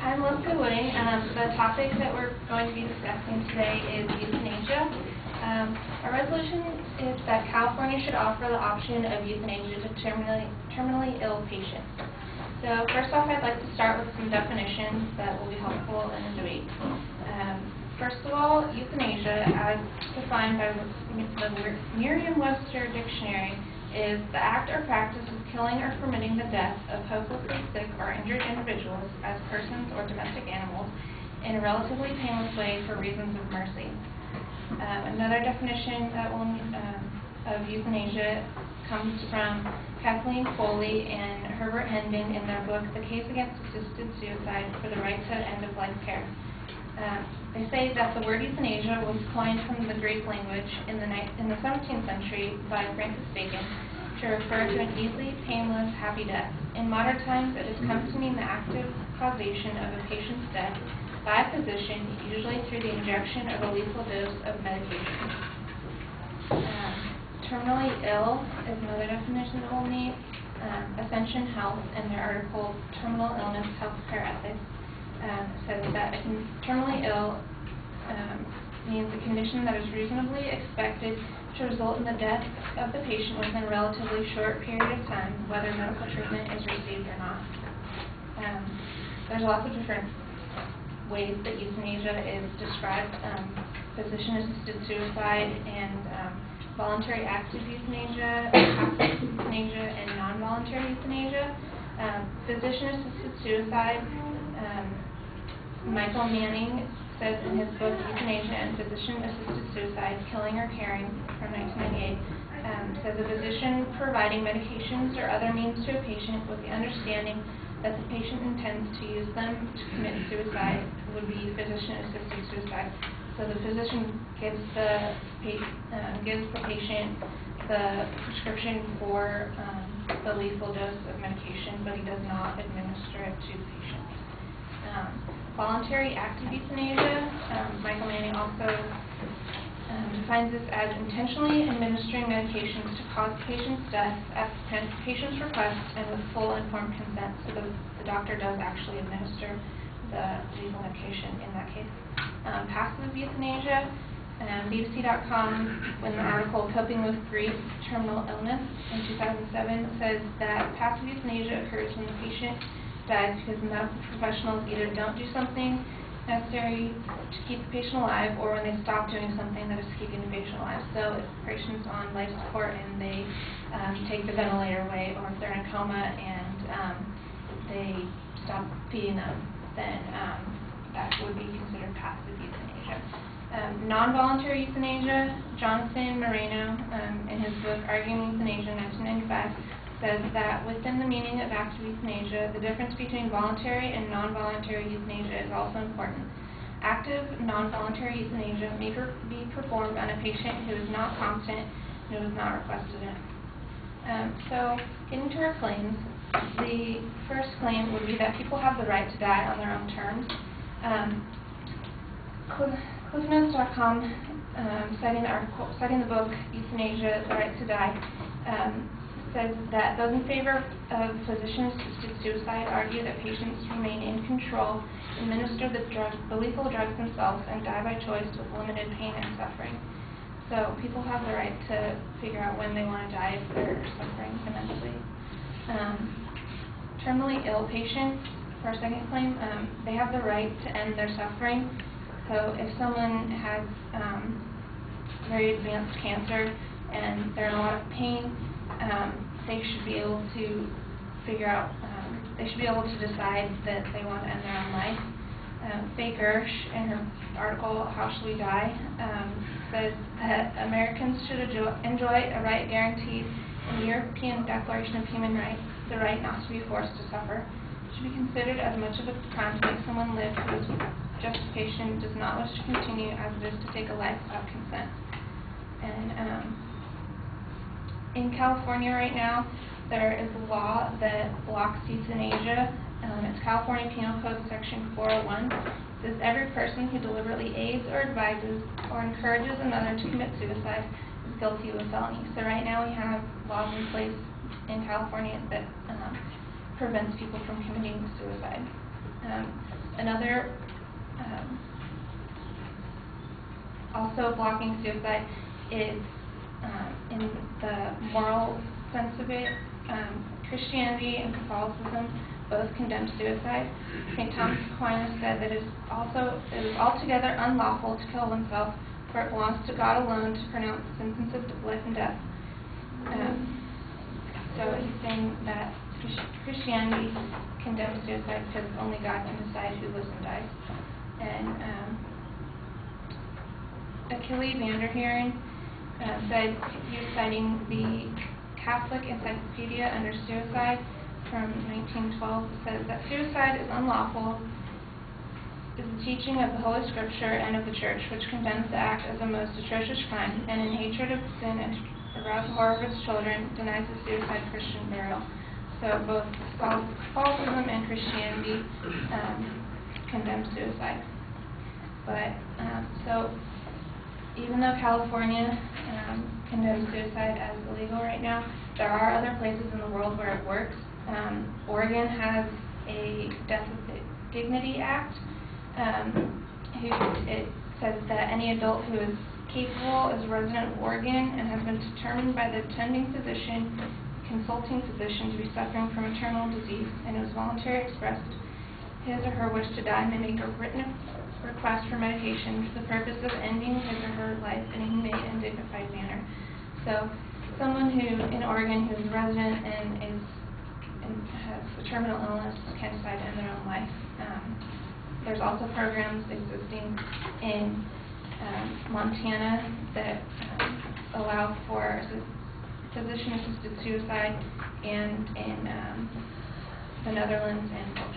I'm Leslie Wooding. The topic that we're going to be discussing today is euthanasia. Our resolution is that California should offer the option of euthanasia to terminally ill patients. So first off, I'd like to start with some definitions that will be helpful in the debate. First of all, euthanasia, as defined by the Merriam-Webster Dictionary, is the act or practice of killing or permitting the death of hopelessly sick or injured individuals as persons or domestic animals in a relatively painless way for reasons of mercy. Another definition of euthanasia comes from Kathleen Foley and Herbert Hendon in their book, The Case Against Assisted Suicide for the Right to End-of-Life Care. They say that the word euthanasia was coined from the Greek language in the 17th century by Francis Bacon to refer to an easy, painless, happy death. In modern times, it has come to mean the active causation of a patient's death by a physician, usually through the injection of a lethal dose of medication. Terminally ill is another definition that we'll need. Ascension Health, in their article, Terminal Illness Healthcare Ethics, says that terminally ill means a condition that is reasonably expected to result in the death of the patient within a relatively short period of time, whether medical treatment is received or not. There's lots of different ways that euthanasia is described. Physician-assisted suicide and voluntary active euthanasia, passive euthanasia, and non-voluntary euthanasia. Physician-assisted suicide, Michael Manning says in his book Euthanasia and Physician-Assisted Suicide, Killing or Caring, from 1998, says a physician providing medications or other means to a patient with the understanding that the patient intends to use them to commit suicide would be physician-assisted suicide. So the physician gives the patient the prescription for the lethal dose of medication, but he does not administer it to the patient. Voluntary active euthanasia, Michael Manning also defines this as intentionally administering medications to cause patient's death at the patient's request and with full informed consent. So the doctor does actually administer the lethal medication in that case. Passive euthanasia, BBC.com, in the article Coping with Grief, Terminal Illness in 2007, says that passive euthanasia occurs when the patient dies because the medical professionals either don't do something necessary to keep the patient alive or when they stop doing something that is keeping the patient alive. So if the patient's on life support and they take the ventilator away, or if they're in a coma and they stop feeding them, then that would be considered passive euthanasia. Non-voluntary euthanasia, Jonathan Moreno, in his book Arguing Euthanasia in 1995, says that within the meaning of active euthanasia, the difference between voluntary and non-voluntary euthanasia is also important. Active non-voluntary euthanasia may be performed on a patient who is not competent and who has not requested it. So, getting to our claims, the first claim would be that people have the right to die on their own terms. CliffNotes.com, citing the book Euthanasia, The Right to Die, says that those in favor of physician-assisted suicide argue that patients remain in control, administer the lethal drugs themselves, and die by choice with limited pain and suffering. So people have the right to figure out when they want to die if they're suffering immensely. Terminally ill patients, for our second claim, they have the right to end their suffering. So if someone has very advanced cancer and they're in a lot of pain, they should be able to figure out, they should be able to decide that they want to end their own life. Faye Gersh, in her article, How Should We Die, says that Americans should enjoy a right guaranteed in the European Declaration of Human Rights, the right not to be forced to suffer. It should be considered as much of a crime to make someone live whose justification does not wish to continue as it is to take a life without consent. And in California right now, there is a law that blocks euthanasia. It's California Penal Code Section 401. It says every person who deliberately aids or advises or encourages another to commit suicide is guilty of a felony. So right now we have laws in place in California that prevents people from committing suicide. Another, also blocking suicide is, in the moral sense of it, Christianity and Catholicism both condemn suicide. St. Thomas Aquinas said that it is altogether unlawful to kill oneself, for it belongs to God alone to pronounce the sentence of life and death. So he's saying that Christianity condemns suicide because only God can decide who lives and dies. And Achille Vanderheeren said, he was citing the Catholic Encyclopedia under suicide from 1912, says that suicide is unlawful, is the teaching of the Holy Scripture and of the Church, which condemns the act as a most atrocious crime, and in hatred of sin and aroused horror of its children, denies the suicide Christian burial. So both Catholicism and Christianity condemn suicide. But so even though California condemns suicide as illegal right now, there are other places in the world where it works. Oregon has a Death with Dignity Act. It says that any adult who is capable is a resident of Oregon and has been determined by the attending physician, consulting physician, to be suffering from a terminal disease and who has voluntarily expressed his or her wish to die may make a written request for medication for the purpose of ending his or her life in a humane and dignified manner. So someone who in Oregon who is a resident and has a terminal illness can decide to end their own life. There's also programs existing in Montana that allow for physician-assisted suicide, and in the Netherlands and